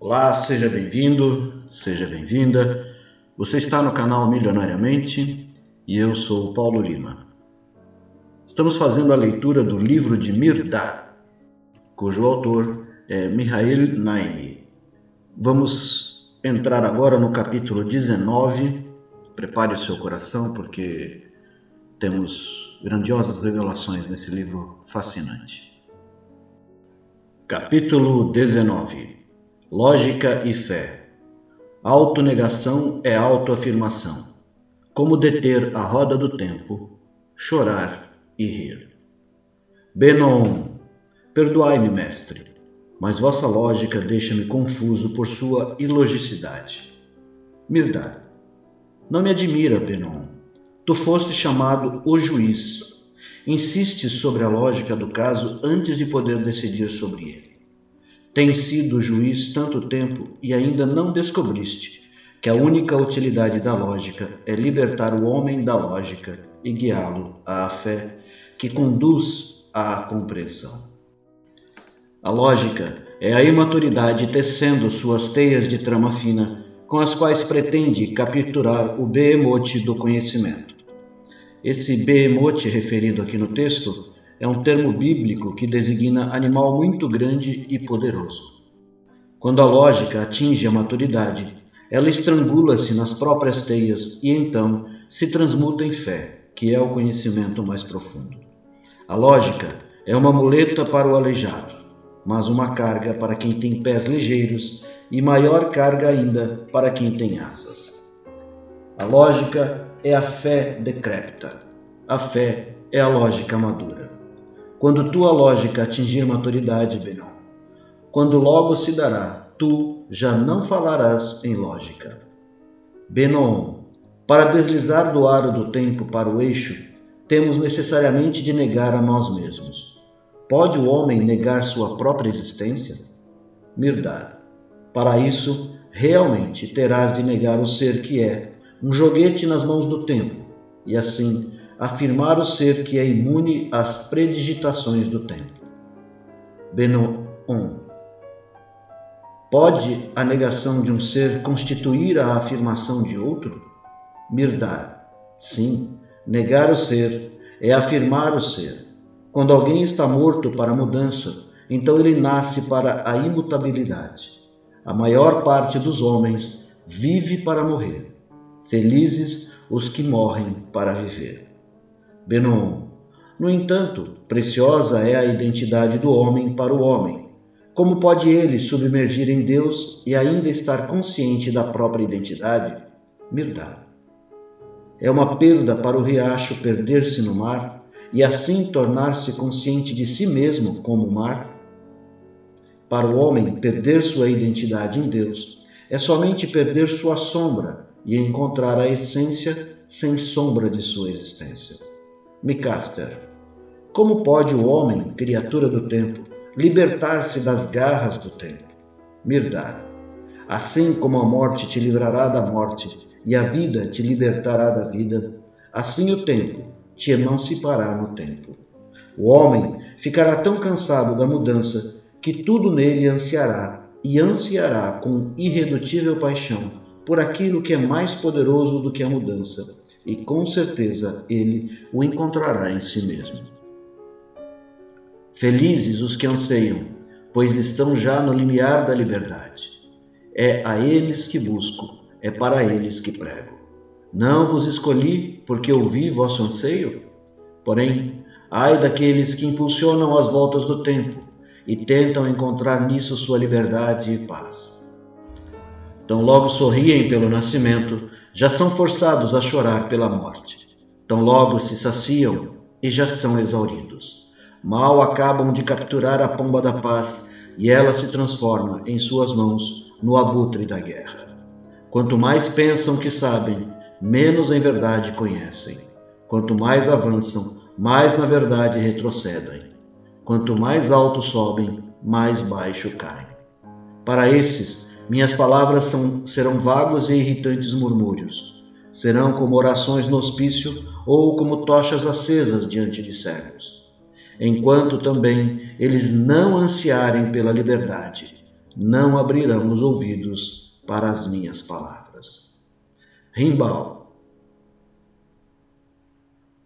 Olá, seja bem-vindo, seja bem-vinda. Você está no canal Milionariamente e eu sou o Paulo Lima. Estamos fazendo a leitura do livro de Mirdá, cujo autor é Mihail Naimi. Vamos entrar agora no capítulo 19. Prepare o seu coração porque temos grandiosas revelações nesse livro fascinante. Capítulo 19. Lógica e fé. Autonegação é autoafirmação. Como deter a roda do tempo, chorar e rir. Benon, perdoai-me, mestre, mas vossa lógica deixa-me confuso por sua ilogicidade. Mirdá, não me admira, Benon. Tu foste chamado o juiz. Insistes sobre a lógica do caso antes de poder decidir sobre ele. Tens sido juiz tanto tempo e ainda não descobriste que a única utilidade da lógica é libertar o homem da lógica e guiá-lo à fé que conduz à compreensão. A lógica é a imaturidade tecendo suas teias de trama fina com as quais pretende capturar o behemote do conhecimento. Esse behemote referido aqui no texto é um termo bíblico que designa animal muito grande e poderoso. Quando a lógica atinge a maturidade, ela estrangula-se nas próprias teias e então se transmuta em fé, que é o conhecimento mais profundo. A lógica é uma muleta para o aleijado, mas uma carga para quem tem pés ligeiros e maior carga ainda para quem tem asas. A lógica é a fé decrépita. A fé é a lógica madura. Quando tua lógica atingir maturidade, Benon, quando logo se dará, tu já não falarás em lógica. Benon, para deslizar do aro do tempo para o eixo, temos necessariamente de negar a nós mesmos. Pode o homem negar sua própria existência? Mirdá, para isso, realmente terás de negar o ser que é um joguete nas mãos do tempo, e assim afirmar o ser que é imune às predigitações do tempo. Benon, pode a negação de um ser constituir a afirmação de outro? Mirdá, sim, negar o ser é afirmar o ser. Quando alguém está morto para a mudança, então ele nasce para a imutabilidade. A maior parte dos homens vive para morrer. Felizes os que morrem para viver. Benon, no entanto, preciosa é a identidade do homem para o homem. Como pode ele submergir em Deus e ainda estar consciente da própria identidade? Mirdá. É uma perda para o riacho perder-se no mar e assim tornar-se consciente de si mesmo como o mar? Para o homem, perder sua identidade em Deus é somente perder sua sombra e encontrar a essência sem sombra de sua existência. Micaster, como pode o homem, criatura do tempo, libertar-se das garras do tempo? Mirdá, assim como a morte te livrará da morte e a vida te libertará da vida, assim o tempo te emancipará no tempo. O homem ficará tão cansado da mudança que tudo nele ansiará e ansiará com irredutível paixão por aquilo que é mais poderoso do que a mudança, e com certeza ele o encontrará em si mesmo. Felizes os que anseiam, pois estão já no limiar da liberdade. É a eles que busco, é para eles que prego. Não vos escolhi porque ouvi vosso anseio? Porém, ai daqueles que impulsionam as voltas do tempo e tentam encontrar nisso sua liberdade e paz. Tão logo sorriem pelo nascimento, já são forçados a chorar pela morte. Tão logo se saciam e já são exauridos. Mal acabam de capturar a pomba da paz e ela se transforma em suas mãos no abutre da guerra. Quanto mais pensam que sabem, menos em verdade conhecem. Quanto mais avançam, mais na verdade retrocedem. Quanto mais alto sobem, mais baixo caem. Para esses, minhas palavras serão vagos e irritantes murmúrios. Serão como orações no hospício ou como tochas acesas diante de cegos. Enquanto também eles não ansiarem pela liberdade, não abrirão os ouvidos para as minhas palavras. Rimbal.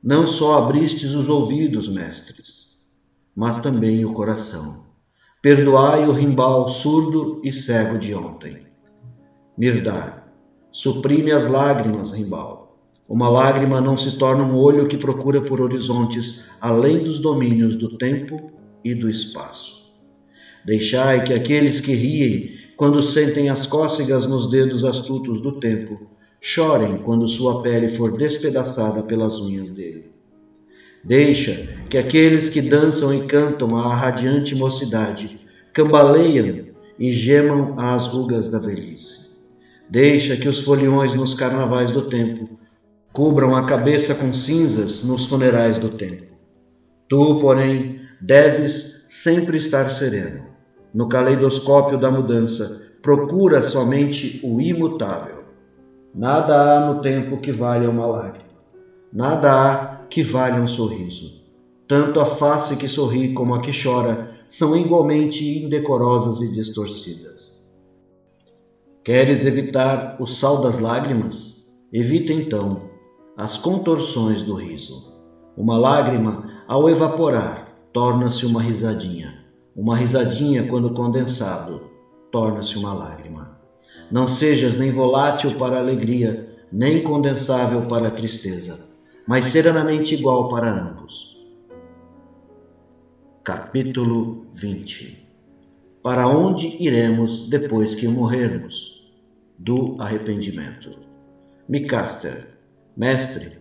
Não só abristes os ouvidos, mestres, mas também o coração. Perdoai o rimbal surdo e cego de ontem. Mirdar. Suprime as lágrimas, rimbal. Uma lágrima não se torna um olho que procura por horizontes além dos domínios do tempo e do espaço. Deixai que aqueles que riem quando sentem as cócegas nos dedos astutos do tempo chorem quando sua pele for despedaçada pelas unhas dele. Deixa que aqueles que dançam e cantam à radiante mocidade cambaleiem e gemam às rugas da velhice. Deixa que os foliões nos carnavais do tempo cubram a cabeça com cinzas nos funerais do tempo. Tu, porém, deves sempre estar sereno. No caleidoscópio da mudança, procura somente o imutável. Nada há no tempo que valha uma lágrima. Nada há que valha um sorriso. Tanto a face que sorri como a que chora são igualmente indecorosas e distorcidas. Queres evitar o sal das lágrimas? Evita então as contorções do riso. Uma lágrima, ao evaporar, torna-se uma risadinha. Uma risadinha, quando condensado, torna-se uma lágrima. Não sejas nem volátil para a alegria, nem condensável para a tristeza, mas serenamente igual para ambos. Capítulo 20. Para onde iremos depois que morrermos? Do arrependimento. Micaster. Mestre,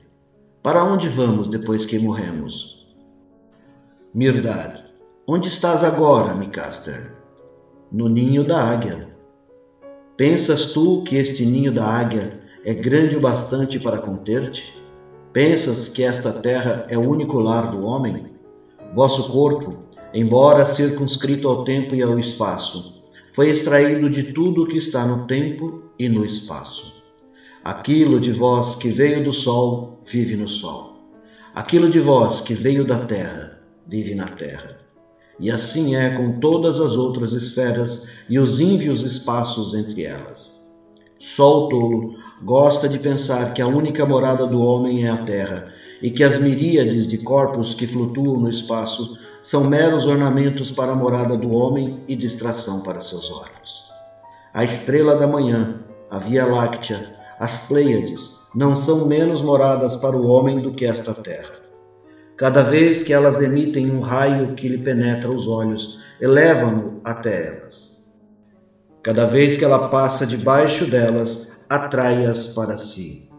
para onde vamos depois que morremos? Mirdad. Onde estás agora, Micaster? No ninho da águia. Pensas tu que este ninho da águia é grande o bastante para conter-te? Pensas que esta terra é o único lar do homem? Vosso corpo, embora circunscrito ao tempo e ao espaço, foi extraído de tudo o que está no tempo e no espaço. Aquilo de vós que veio do sol, vive no sol. Aquilo de vós que veio da terra, vive na terra. E assim é com todas as outras esferas e os ínvios espaços entre elas. Só o tolo gosta de pensar que a única morada do homem é a terra e que as miríades de corpos que flutuam no espaço são meros ornamentos para a morada do homem e distração para seus olhos. A estrela da manhã, a Via Láctea, as Pleiades não são menos moradas para o homem do que esta terra. Cada vez que elas emitem um raio que lhe penetra os olhos, elevam-no até elas. Cada vez que ela passa debaixo delas, atrai-as para si.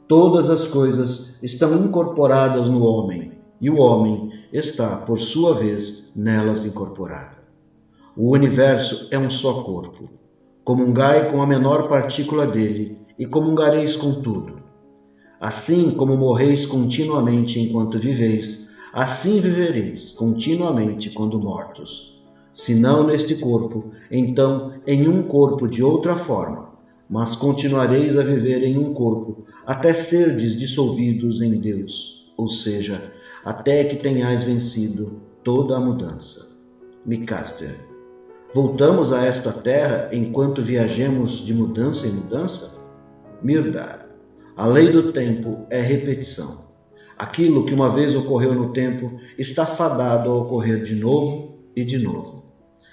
Todas as coisas estão incorporadas no homem, e o homem está, por sua vez, nelas incorporado. O universo é um só corpo. Comungai com a menor partícula dele, e comungareis com tudo. Assim como morreis continuamente enquanto viveis, assim vivereis continuamente quando mortos. Se não neste corpo, então em um corpo de outra forma, mas continuareis a viver em um corpo, até serdes dissolvidos em Deus, ou seja, até que tenhais vencido toda a mudança. Micaster. Voltamos a esta terra enquanto viajemos de mudança em mudança? Mirdad. A lei do tempo é repetição. Aquilo que uma vez ocorreu no tempo está fadado a ocorrer de novo e de novo.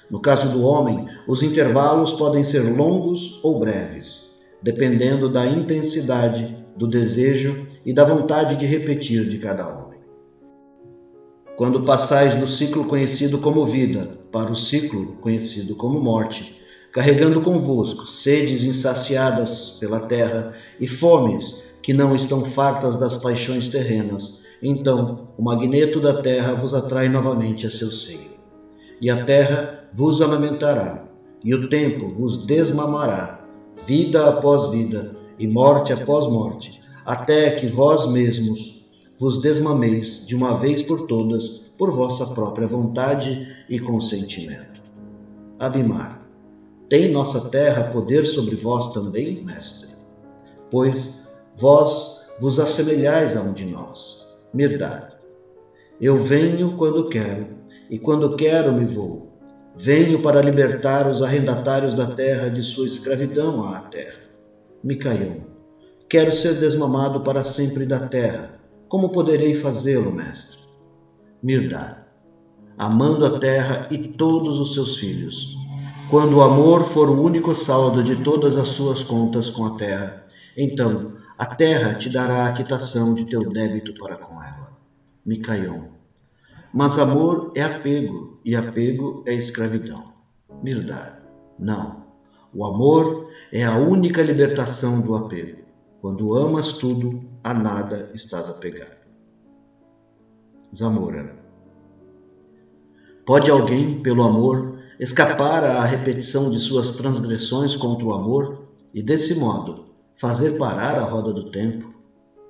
No caso do homem, os intervalos podem ser longos ou breves, dependendo da intensidade, do desejo e da vontade de repetir de cada homem. Quando passais do ciclo conhecido como vida para o ciclo conhecido como morte, carregando convosco sedes insaciadas pela terra e fomes que não estão fartas das paixões terrenas, então o magneto da terra vos atrai novamente a seu seio. E a terra vos amamentará, e o tempo vos desmamará, vida após vida e morte após morte, até que vós mesmos vos desmameis de uma vez por todas por vossa própria vontade e consentimento. Abimar. Tem nossa terra poder sobre vós também, mestre? Pois vós vos assemelhais a um de nós. Mirdad. Eu venho quando quero, e quando quero me vou. Venho para libertar os arrendatários da terra de sua escravidão à terra. Micaion. Quero ser desmamado para sempre da terra. Como poderei fazê-lo, mestre? Mirdad. Amando a terra e todos os seus filhos. Quando o amor for o único saldo de todas as suas contas com a terra, então a terra te dará a quitação de teu débito para com ela. Micaion. Mas amor é apego, e apego é escravidão. Mirdad. Não. O amor é a única libertação do apego. Quando amas tudo, a nada estás apegado. Zamora. Pode alguém, pelo amor, escapar à repetição de suas transgressões contra o amor e, desse modo, fazer parar a roda do tempo?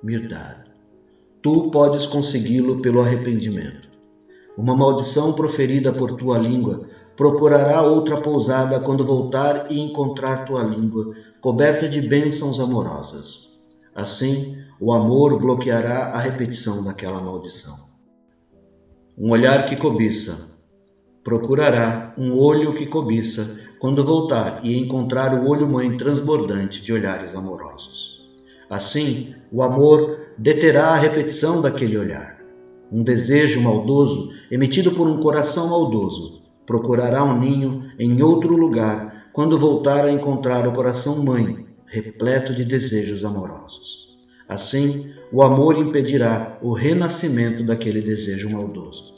Mirdad. Tu podes consegui-lo pelo arrependimento. Uma maldição proferida por tua língua procurará outra pousada quando voltar e encontrar tua língua coberta de bênçãos amorosas. Assim, o amor bloqueará a repetição daquela maldição. Um olhar que cobiça procurará um olho que cobiça quando voltar e encontrar o olho-mãe transbordante de olhares amorosos. Assim, o amor deterá a repetição daquele olhar. Um desejo maldoso, emitido por um coração maldoso, procurará um ninho em outro lugar quando voltar a encontrar o coração-mãe, repleto de desejos amorosos. Assim, o amor impedirá o renascimento daquele desejo maldoso.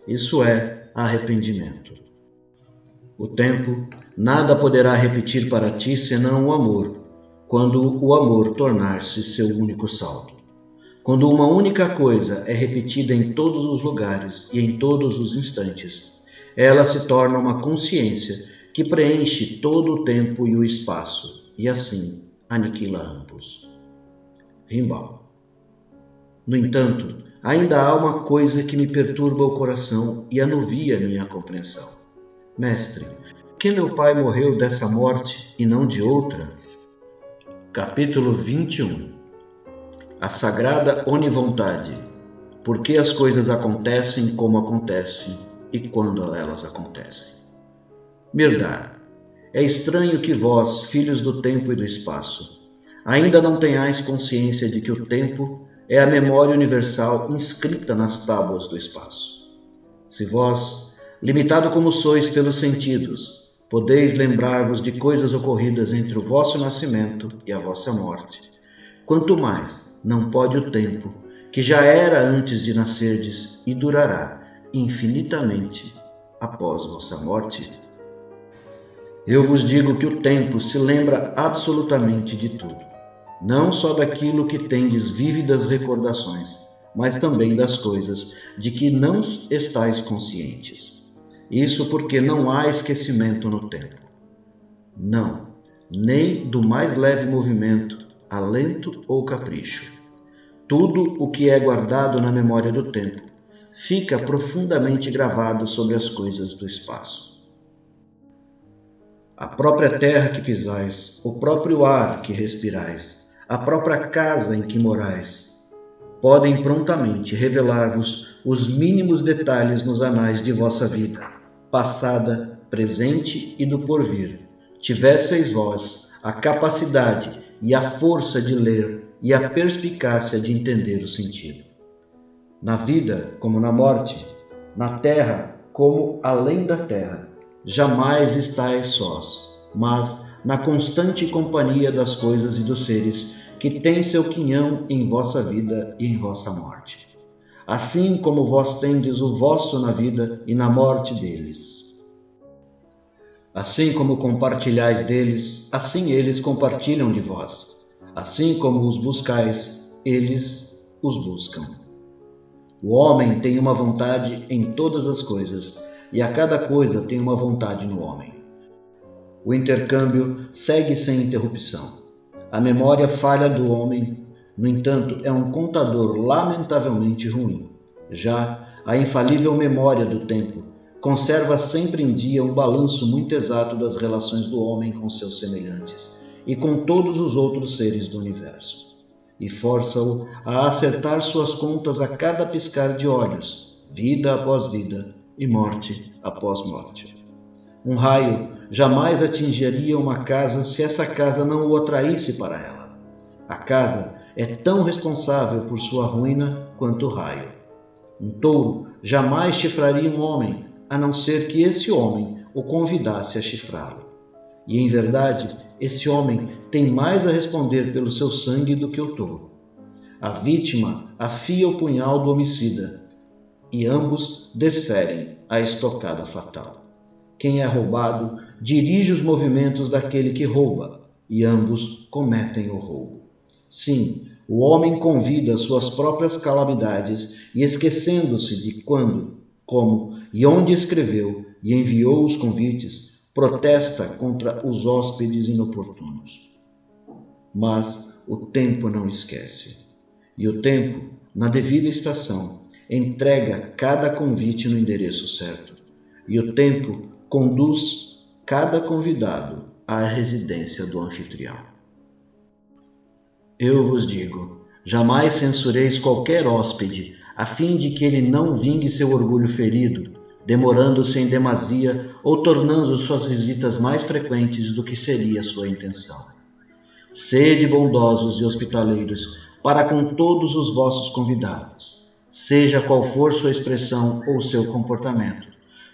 Isso é arrependimento. O tempo nada poderá repetir para ti senão o amor, quando o amor tornar-se seu único saldo. Quando uma única coisa é repetida em todos os lugares e em todos os instantes, ela se torna uma consciência que preenche todo o tempo e o espaço, e assim aniquila ambos. Rimbaud. No entanto, ainda há uma coisa que me perturba o coração e anuvia minha compreensão. Mestre, por que meu pai morreu dessa morte e não de outra? Capítulo 21. A sagrada onivontade. Por que as coisas acontecem como acontecem e quando elas acontecem? Mirdad. É estranho que vós, filhos do tempo e do espaço, ainda não tenhais consciência de que o tempo é a memória universal inscrita nas tábuas do espaço. Se vós, limitado como sois pelos sentidos, podeis lembrar-vos de coisas ocorridas entre o vosso nascimento e a vossa morte, quanto mais não pode o tempo, que já era antes de nascerdes e durará infinitamente após vossa morte? Eu vos digo que o tempo se lembra absolutamente de tudo, não só daquilo que tendes vívidas recordações, mas também das coisas de que não estáis conscientes. Isso porque não há esquecimento no tempo. Não, nem do mais leve movimento, alento ou capricho. Tudo o que é guardado na memória do tempo fica profundamente gravado sobre as coisas do espaço. A própria terra que pisais, o próprio ar que respirais, a própria casa em que morais, podem prontamente revelar-vos os mínimos detalhes nos anais de vossa vida, passada, presente e do porvir. Tivesseis vós a capacidade e a força de ler e a perspicácia de entender o sentido. Na vida como na morte, na terra como além da terra, jamais estáis sós, mas na constante companhia das coisas e dos seres que têm seu quinhão em vossa vida e em vossa morte. Assim como vós tendes o vosso na vida e na morte deles. Assim como compartilhais deles, assim eles compartilham de vós. Assim como os buscais, eles os buscam. O homem tem uma vontade em todas as coisas, e a cada coisa tem uma vontade no homem. O intercâmbio segue sem interrupção. A memória falha do homem, no entanto, é um contador lamentavelmente ruim. Já a infalível memória do tempo conserva sempre em dia um balanço muito exato das relações do homem com seus semelhantes e com todos os outros seres do universo, e força-o a acertar suas contas a cada piscar de olhos, vida após vida e morte após morte. Um raio jamais atingiria uma casa se essa casa não o atraísse para ela. A casa é tão responsável por sua ruína quanto o raio. Um touro jamais chifraria um homem, a não ser que esse homem o convidasse a chifrá-lo. E, em verdade, esse homem tem mais a responder pelo seu sangue do que o touro. A vítima afia o punhal do homicida, e ambos desferem a estocada fatal. Quem é roubado dirige os movimentos daquele que rouba, e ambos cometem o roubo. Sim, o homem convida suas próprias calamidades e, esquecendo-se de quando, como e onde escreveu e enviou os convites, protesta contra os hóspedes inoportunos. Mas o tempo não esquece. E o tempo, na devida estação, entrega cada convite no endereço certo. E o tempo conduz cada convidado à residência do anfitrião. Eu vos digo, jamais censureis qualquer hóspede, a fim de que ele não vingue seu orgulho ferido, demorando-se em demasia ou tornando suas visitas mais frequentes do que seria sua intenção. Sede bondosos e hospitaleiros para com todos os vossos convidados, seja qual for sua expressão ou seu comportamento,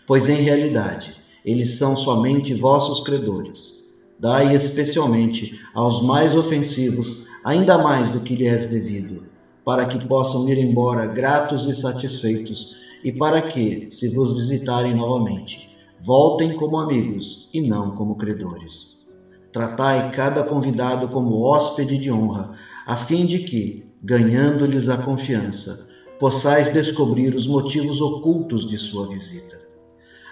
pois em realidade eles são somente vossos credores. Dai especialmente aos mais ofensivos ainda mais do que lhe é devido, para que possam ir embora gratos e satisfeitos, e para que, se vos visitarem novamente, voltem como amigos e não como credores. Tratai cada convidado como hóspede de honra, a fim de que, ganhando-lhes a confiança, possais descobrir os motivos ocultos de sua visita.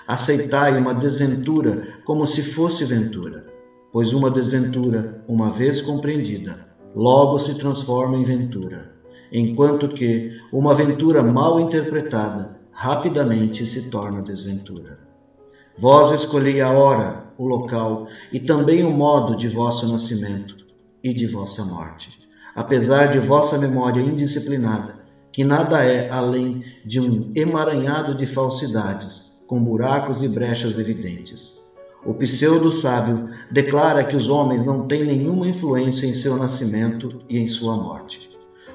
Aceitai uma desventura como se fosse ventura, pois uma desventura, uma vez compreendida, logo se transforma em ventura, enquanto que uma ventura mal interpretada rapidamente se torna desventura. Vós escolhei a hora, o local e também o modo de vosso nascimento e de vossa morte, apesar de vossa memória indisciplinada, que nada é além de um emaranhado de falsidades, com buracos e brechas evidentes. O pseudo-sábio declara que os homens não têm nenhuma influência em seu nascimento e em sua morte.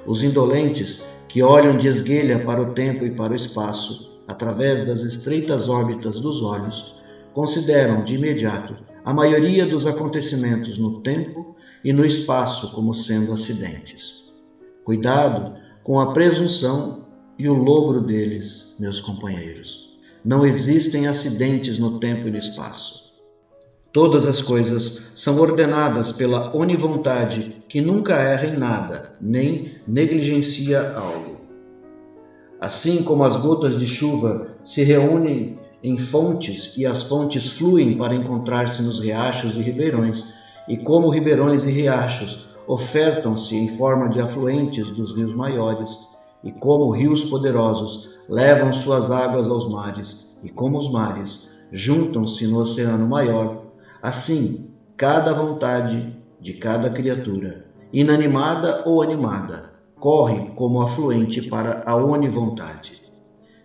Os indolentes, que olham de esguelha para o tempo e para o espaço, através das estreitas órbitas dos olhos, consideram de imediato a maioria dos acontecimentos no tempo e no espaço como sendo acidentes. Cuidado com a presunção e o logro deles, meus companheiros. Não existem acidentes no tempo e no espaço. Todas as coisas são ordenadas pela onivontade, que nunca erra em nada, nem negligencia algo. Assim como as gotas de chuva se reúnem em fontes e as fontes fluem para encontrar-se nos riachos e ribeirões, e como ribeirões e riachos ofertam-se em forma de afluentes dos rios maiores, e como rios poderosos levam suas águas aos mares, e como os mares juntam-se no oceano maior, assim, cada vontade de cada criatura, inanimada ou animada, corre como afluente para a onivontade.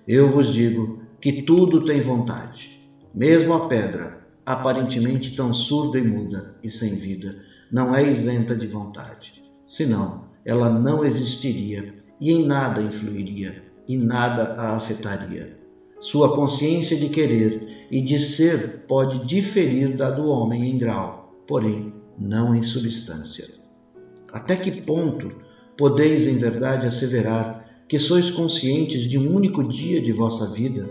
Eu vos digo que tudo tem vontade. Mesmo a pedra, aparentemente tão surda e muda e sem vida, não é isenta de vontade. Senão, ela não existiria e em nada influiria e nada a afetaria. Sua consciência de querer e de ser pode diferir da do homem em grau, porém não em substância. Até que ponto podeis em verdade asseverar que sois conscientes de um único dia de vossa vida?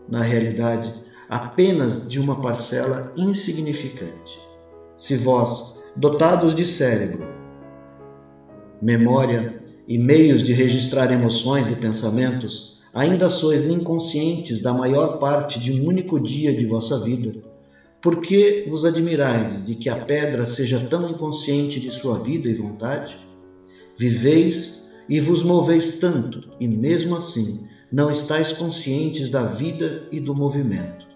Na realidade, apenas de uma parcela insignificante. Se vós, dotados de cérebro, memória e meios de registrar emoções e pensamentos, ainda sois inconscientes da maior parte de um único dia de vossa vida, por que vos admirais de que a pedra seja tão inconsciente de sua vida e vontade? Viveis e vos moveis tanto, e mesmo assim não estáis conscientes da vida e do movimento.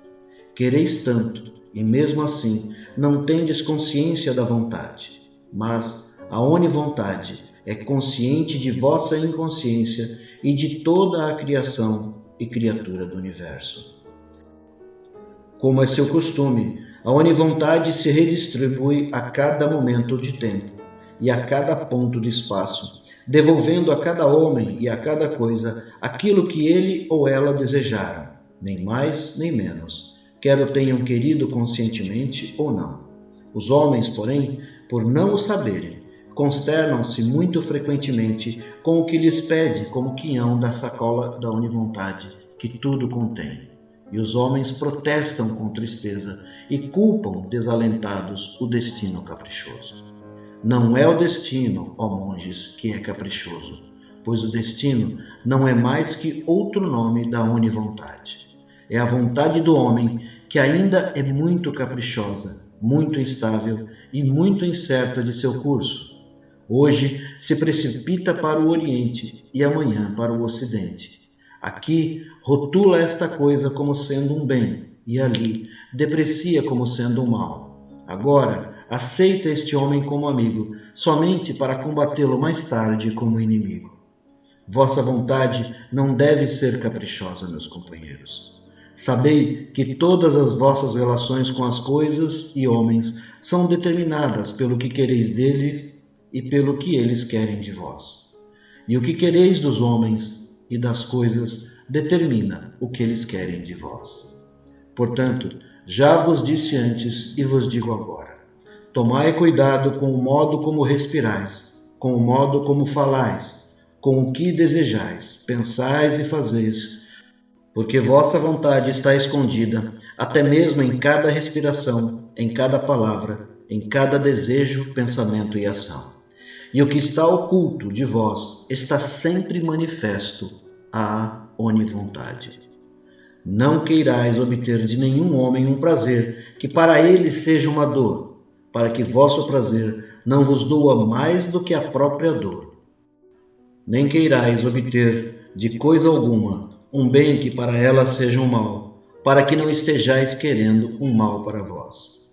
Quereis tanto, e mesmo assim não tendes consciência da vontade, mas a onivontade é consciente de vossa inconsciência e de toda a criação e criatura do universo. Como é seu costume, a onivontade se redistribui a cada momento de tempo e a cada ponto de espaço, devolvendo a cada homem e a cada coisa aquilo que ele ou ela desejaram, nem mais nem menos, quer o tenham querido conscientemente ou não. Os homens, porém, por não o saberem, consternam-se muito frequentemente com o que lhes pede como quinhão da sacola da onivontade, que tudo contém. E os homens protestam com tristeza e culpam, desalentados, o destino caprichoso. Não é o destino, ó monges, que é caprichoso, pois o destino não é mais que outro nome da onivontade. É a vontade do homem que ainda é muito caprichosa, muito instável e muito incerta de seu curso. Hoje se precipita para o Oriente e amanhã para o Ocidente. Aqui rotula esta coisa como sendo um bem e ali deprecia como sendo um mal. Agora aceita este homem como amigo, somente para combatê-lo mais tarde como inimigo. Vossa vontade não deve ser caprichosa, meus companheiros. Sabei que todas as vossas relações com as coisas e homens são determinadas pelo que quereis deles e pelo que eles querem de vós. E o que quereis dos homens e das coisas determina o que eles querem de vós. Portanto, já vos disse antes e vos digo agora: tomai cuidado com o modo como respirais, com o modo como falais, com o que desejais, pensais e fazeis, porque vossa vontade está escondida, até mesmo em cada respiração, em cada palavra, em cada desejo, pensamento e ação. E o que está oculto de vós está sempre manifesto à onivontade. Não queirais obter de nenhum homem um prazer que para ele seja uma dor, para que vosso prazer não vos doa mais do que a própria dor. Nem queirais obter de coisa alguma um bem que para ela seja um mal, para que não estejais querendo um mal para vós.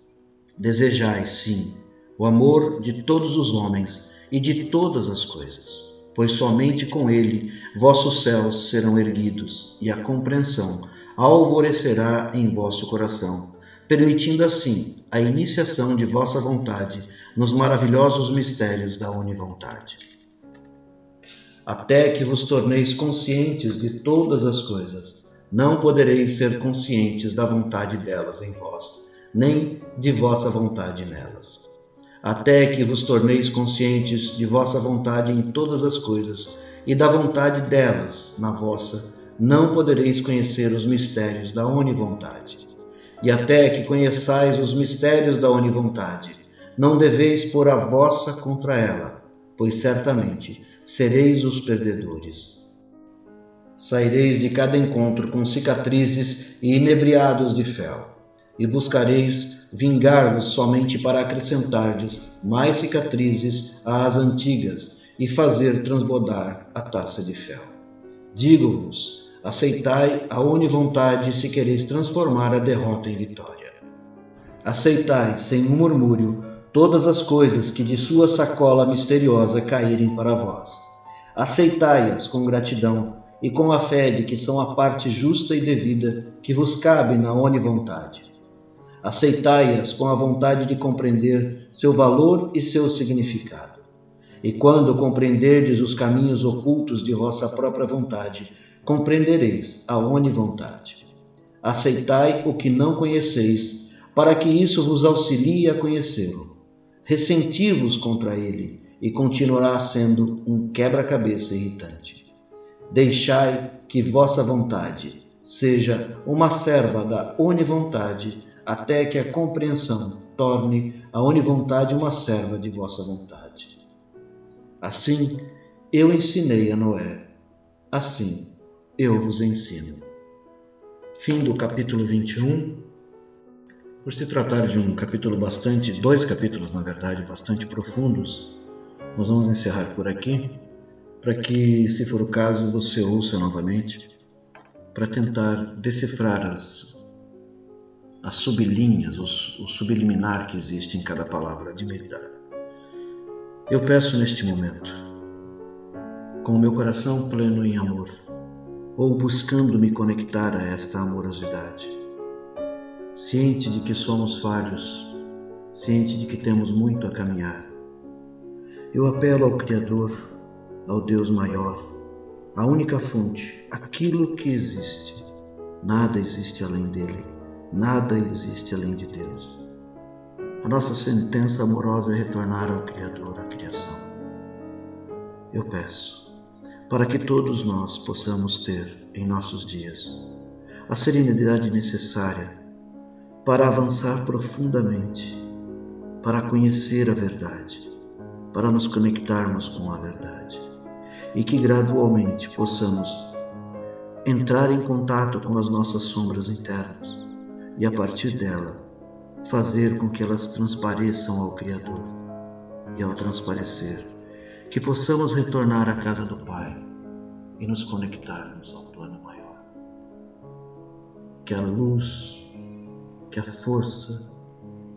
Desejai, sim, o amor de todos os homens e de todas as coisas, pois somente com ele vossos céus serão erguidos e a compreensão alvorecerá em vosso coração, permitindo assim a iniciação de vossa vontade nos maravilhosos mistérios da onivontade. Até que vos torneis conscientes de todas as coisas, não podereis ser conscientes da vontade delas em vós, nem de vossa vontade nelas. Até que vos torneis conscientes de vossa vontade em todas as coisas e da vontade delas na vossa, não podereis conhecer os mistérios da onivontade. E até que conheçais os mistérios da onivontade, não deveis pôr a vossa contra ela, pois certamente sereis os perdedores. Saireis de cada encontro com cicatrizes e inebriados de fel, e buscareis vingar-vos somente para acrescentardes mais cicatrizes às antigas e fazer transbordar a taça de fel. Digo-vos, aceitai a onivontade se quereis transformar a derrota em vitória. Aceitai, sem um murmúrio, todas as coisas que de sua sacola misteriosa caírem para vós. Aceitai-as com gratidão e com a fé de que são a parte justa e devida que vos cabe na onivontade. Aceitai-as com a vontade de compreender seu valor e seu significado. E quando compreenderdes os caminhos ocultos de vossa própria vontade, compreendereis a onivontade. Aceitai o que não conheceis, para que isso vos auxilie a conhecê-lo. Ressentir-vos contra ele, e continuará sendo um quebra-cabeça irritante. Deixai que vossa vontade seja uma serva da onivontade, até que a compreensão torne a onivontade uma serva de vossa vontade. Assim eu ensinei a Noé, assim eu vos ensino. Fim do capítulo 21. Por se tratar de um capítulo dois capítulos na verdade, bastante profundos, nós vamos encerrar por aqui, para que, se for o caso, você ouça novamente, para tentar decifrar as sublinhas, o subliminar que existe em cada palavra de meditar. Eu peço neste momento, com o meu coração pleno em amor, ou buscando me conectar a esta amorosidade, ciente de que somos falhos, ciente de que temos muito a caminhar. Eu apelo ao Criador, ao Deus maior, à única fonte, aquilo que existe. Nada existe além dele, nada existe além de Deus. A nossa sentença amorosa é retornar ao Criador, à criação. Eu peço, para que todos nós possamos ter, em nossos dias, a serenidade necessária para avançar profundamente, para conhecer a verdade, para nos conectarmos com a verdade, e que gradualmente possamos entrar em contato com as nossas sombras internas e, a partir dela, fazer com que elas transpareçam ao Criador. E ao transparecer, que possamos retornar à casa do Pai e nos conectarmos ao plano maior. Que a luz, que a força,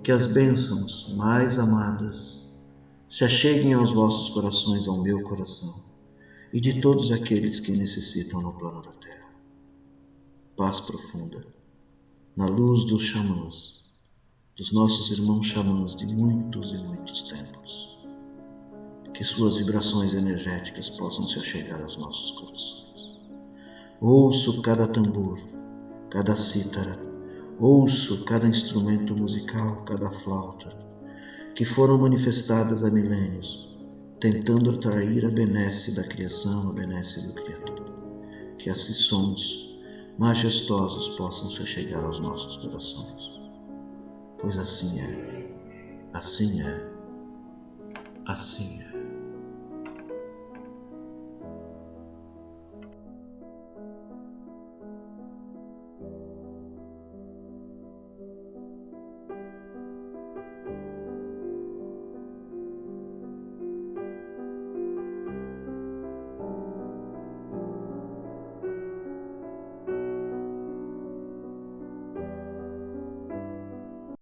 que as bênçãos mais amadas se acheguem aos vossos corações, ao meu coração e de todos aqueles que necessitam no plano da terra. Paz profunda, na luz dos xamãs, dos nossos irmãos xamãs de muitos e muitos tempos. Que suas vibrações energéticas possam se achegar aos nossos corações. Ouço cada tambor, cada cítara, ouço cada instrumento musical, cada flauta, que foram manifestadas há milênios, tentando atrair a benesse da criação, a benesse do Criador. Que esses sons majestosos possam se achegar aos nossos corações. Pois assim é, assim é, assim é.